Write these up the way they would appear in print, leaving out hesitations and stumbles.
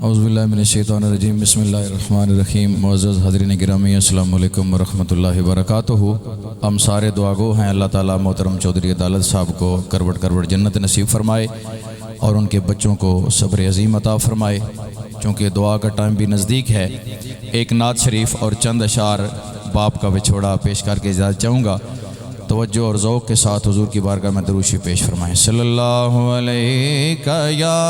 اعوذ باللہ من الشیطان الرجیم بسم اللہ الرحمن الرحیم۔ معزز حاضرین گرامی السلام علیکم ورحمۃ اللہ وبرکاتہ۔ ہم سارے دعا گو ہیں، اللہ تعالیٰ محترم چودھری عدالت صاحب کو کروٹ کروٹ جنت نصیب فرمائے اور ان کے بچوں کو صبر عظیم عطا فرمائے۔ چونکہ دعا کا ٹائم بھی نزدیک ہے، ایک نعت شریف اور چند اشعار باپ کا بچھوڑا پیش کر کے اجازت چاہوں گا۔ توجہ اور ذوق کے ساتھ حضور کی بارگاہ میں درود شریف پیش فرمائیں۔ صلی اللہ علیہ یا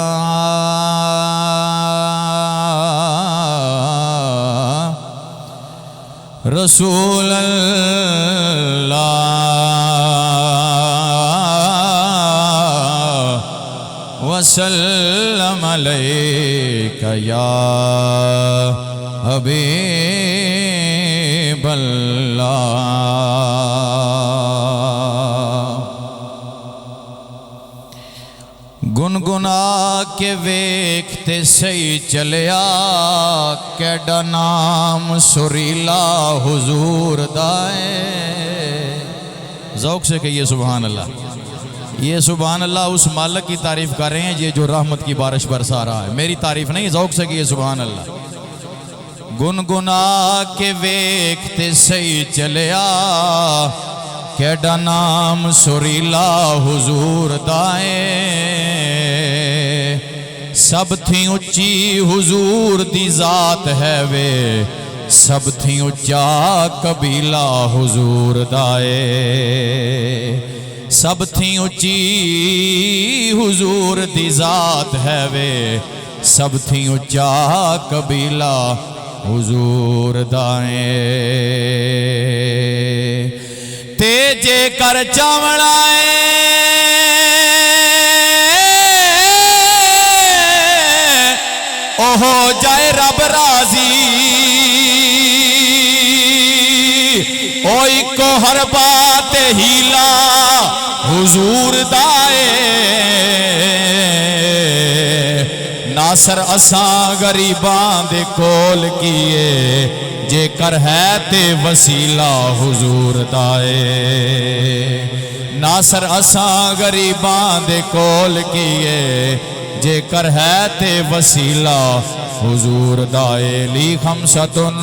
رسول اللہ وسلم علیک یا حبیب اللہ۔ گنگنا کے ویکھتے سہی چلیا کیڈا نام سریلا حضور دائے۔ ذوق سے کہیے سبحان اللہ۔ یہ سبحان اللہ اس مالک کی تعریف کر رہے ہیں یہ جو رحمت کی بارش برسا رہا ہے، میری تعریف نہیں۔ ذوق سے کہیے سبحان اللہ۔ گنگنا کے ویکھتے سہی چلیا کیڈا نام سریلا حضور دائے۔ سب تھی اچھی حضور دی ذات ہے وے، سب تھی اچھا قبیلہ حضور دائے۔ سب تھی اچھی حضور دی ذات ہے وے، سب تھی اچھا قبیلہ حضور دائے۔ تیجے کر چاوڑائے او ہو جائے رب راضی، اوئی کو ہر بات ہیلا حضور دائے۔ ناصر اساں غریباں دے کول کیے جے کر ہے تے وسیلہ حضور دائے۔ ناصر اساں غریباں دے کول کیے جے کر ہے تے وسیلہ حضور دائے۔ لی خمسۃن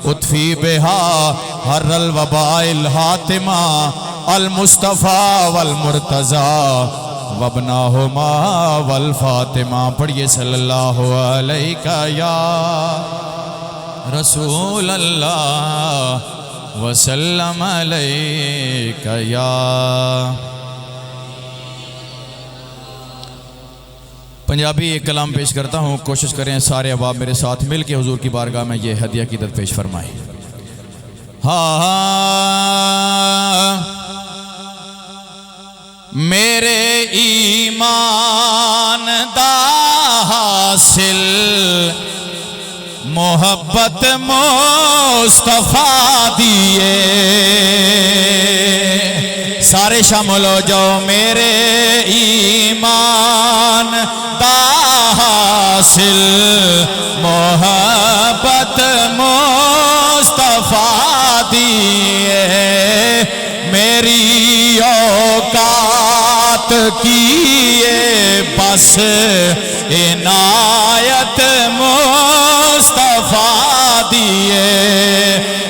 اطفی بہا حر الوباء الحاتمہ المصطفیٰ والمرتضیٰ وابناہما والفاطمہ۔ پڑھئے صلی اللہ علیہ یا رسول اللہ وسلم علیک یا۔ پنجابی ایک کلام پیش کرتا ہوں، کوشش کریں سارے احباب میرے ساتھ مل کے حضور کی بارگاہ میں یہ ہدیہ عقیدت پیش فرمائیں۔ میرے ایمان دا حاصل محبت مصطفیٰ دیے۔ سارے شامل ہو جاؤ۔ میرے ایمان دا حاصل محبت مصطفیٰ دیے۔ میری اوقات کیے بس عنایت مصطفیٰ دیے۔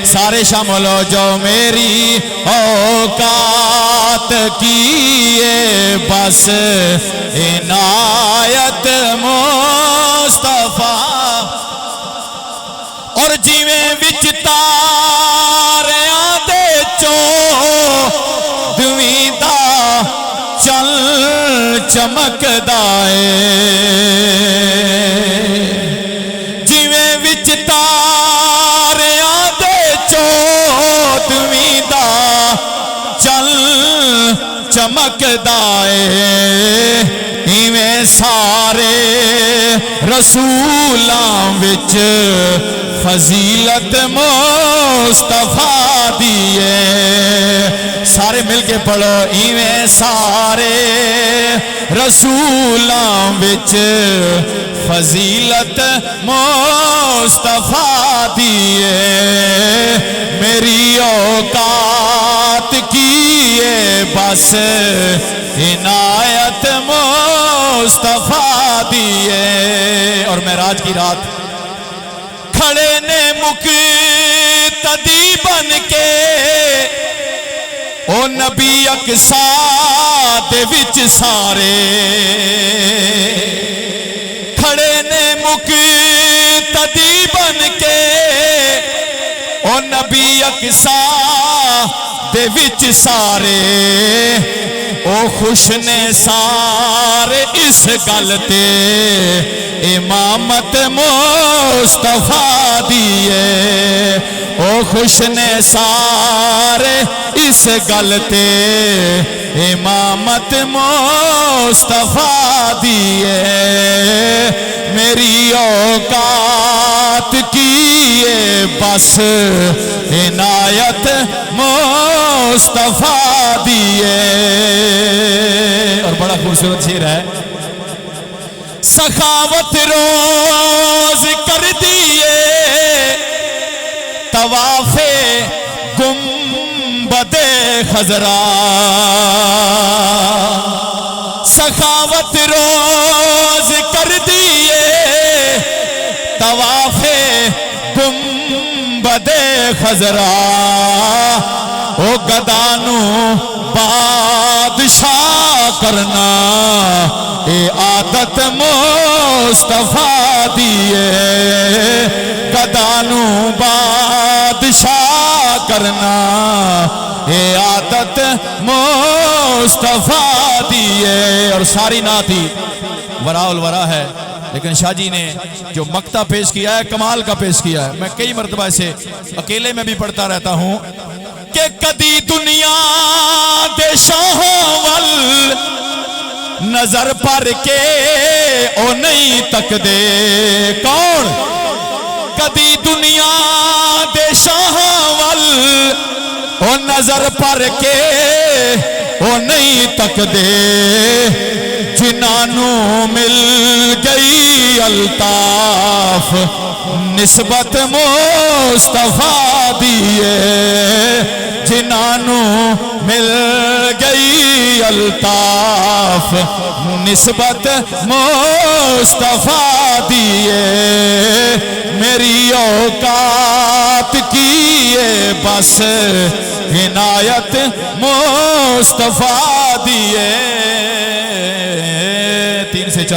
سارے شامل ہو جاؤ۔ میری اوقات کیے بس عنایت مصطفیٰ۔ اور جیویں وچ تاریاں دے چودھویں دا چل چمکدائے۔ جیویں وچ تاریاں دے چودھویں دا چل چمکدائے۔ ایویں سارے رسولاں وچ فضیلت مصطفیٰ دیے سارے مل کے پڑھو ایویں سارے رسولاں وچ فضیلت مصطفیٰ دیے میری اوقات کیے بس عنایت مصطفیٰ دیے اور معراج کی رات کھڑے نے مقتدی بن کے او نبی اقصیٰ دے وچ سارے کھڑے نے مقتدی بن کے او نبی اقصیٰ دے وچ سارے او خوش نے سارے اس گل تے امامت مصطفیٰ دیے او خوش نے سارے اس گل تے امامت مصطفیٰ دیے میری اوقات کیے بس عنایت مصطفیٰ دیے اور بڑا خوبصورت شعر ہے سخاوت روز کر دیے طواف گنبد خضرا سخاوت روز کر دیے طواف گنبد خضرا او گدانو بادشاہ کرنا اے عادت مصطفیٰ دیے گدانو بادشاہ کرنا اے عادت مصطفیٰ دیے اور ساری نعتی وراء الورا ہے لیکن شاہ جی نے جو مقطع پیش کیا ہے کمال کا پیش کیا ہے میں کئی مرتبہ اسے اکیلے میں بھی پڑھتا رہتا ہوں کہ کدی دنیا دے شاہوں ول نظر پر کے او نہیں تک دے کون کدی دنیا دے شاہوں ول او نظر پر کے او نہیں تک دے جنانوں مل گئی الطاف نسبت مصطفیٰ دیے جنانوں مل گئی الطاف نسبت مصطفیٰ دیے میری اوقات کیے بس عنایت مصطفیٰ دیے